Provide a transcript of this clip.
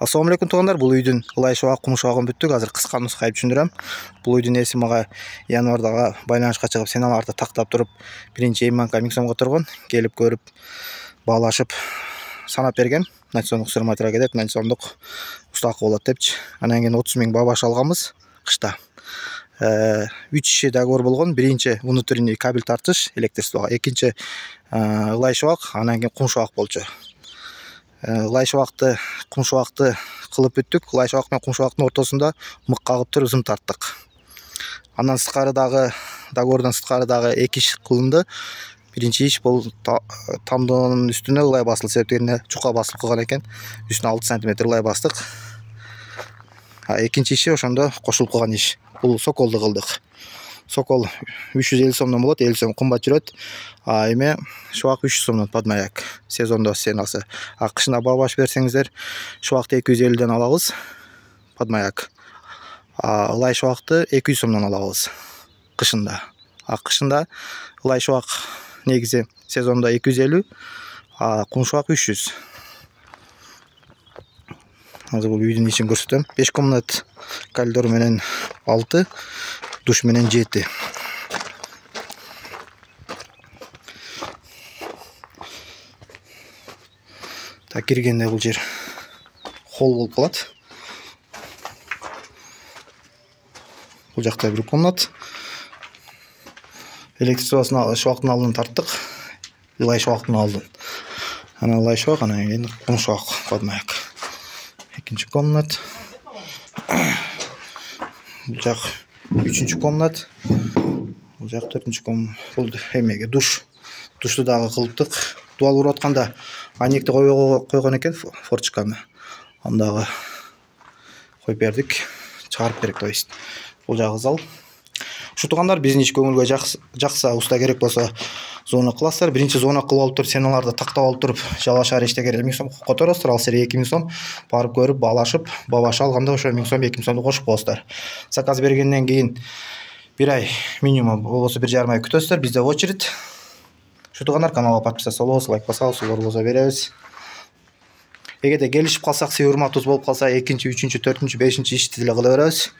Assalamu алейкум туғандар. Бұл үйдің ылай шуақ, құм шуағын бүттік. Азыр қысқа нұсқа айып түсіндірем. Бұл үйдің есі маға январдағы байланышқа шығып сеналарды тақтап тұрып, бірінші Эйманка 1000 сомға тұрған. Келіп көріп, балашып, санап берген. Национдық сұрмайтыра кедет, национдық ұстақы болады депчі. Анан кейін 30 000 бабаш алғамыз қышта. 3 іші договор болған. Бірінші внутренний кабель тартыш, электричествоға. Екінші ылай шуақ, анан кейін құм шуақ болчу. Лай шуақты, құм шуақты қылып бүттік. Лай шуақ мен құм шуақтың ортасында мұқ қағып тұрып зым тарттық. Анан сытқарыдағы, договордан сытқарыдағы 2 іш қылынды. Бірінші іш бұл тамдының үстіне лай басылы себептеріне чуқа басылып қылған екен. Үстіне 6 см лай бастық. Екінші іші ошонда қошылып қылған іш. Бұл соколды қылдық. Сокол 350 сомнан болады, 50 сом қымбат жүреді. Эме шуақ 300 сомнан подмаяк. Сезонда сенасы. Қышына бабаш берсеңіздер, шуақты 250-ден алабыз, подмаяк. Лай шуақты 200 сомнан алабыз қышында. Қышында лай шуақ негізі сезонда 250, құм шуақ 300. Азыр бұл үйдің ішін көрсетем. 5 комнат коридор менен 6, душ менен 7. Так, киргенде бұл жер холл болып қалады. Бұл жақта бір комнат. Электричествосын шуақтың алдын тарттық. Лай шуақтың алдын. Ана лай шуақ, ана енді құм шуақ подмаяк. Екінші комнат. Бұл жақ 3-ші комнат. Бұл жақ 4-ші комнат. Бұл емеге душ. Душты дағы қылыптық. Дуал ұратқанда анекті қойған екен форчиканы. Ондағы қой бердік. Чағарып берек, то есть. Бұл жағы зал. Шутығандар, біздің іш көңілге жақса ұста керек болса зона қыласыздар. Бірінші зона қылып алып тұрып, сеналарды тақтап алып тұрып, жалашар еште керек 1000 сом қотарасыздар. Ал сері 2000 сом барып көріп, балашып, бабашы алғанда ошо 1000 сом, 2000 сомды қошып қосыздар. Заказ бергеннен кейін 1 ай минимум болса 1,5 ай күтесіздер. Бізде очередь. Шутығандар, каналға подписаться болыңыз, лайк басасыз, олар болса береміз. Егерде келішіп қалсақ, сый урматыбыз болып қалса, 2-ші, 3-ші, 4-ші, 5-ші ишти деле кыла беребиз.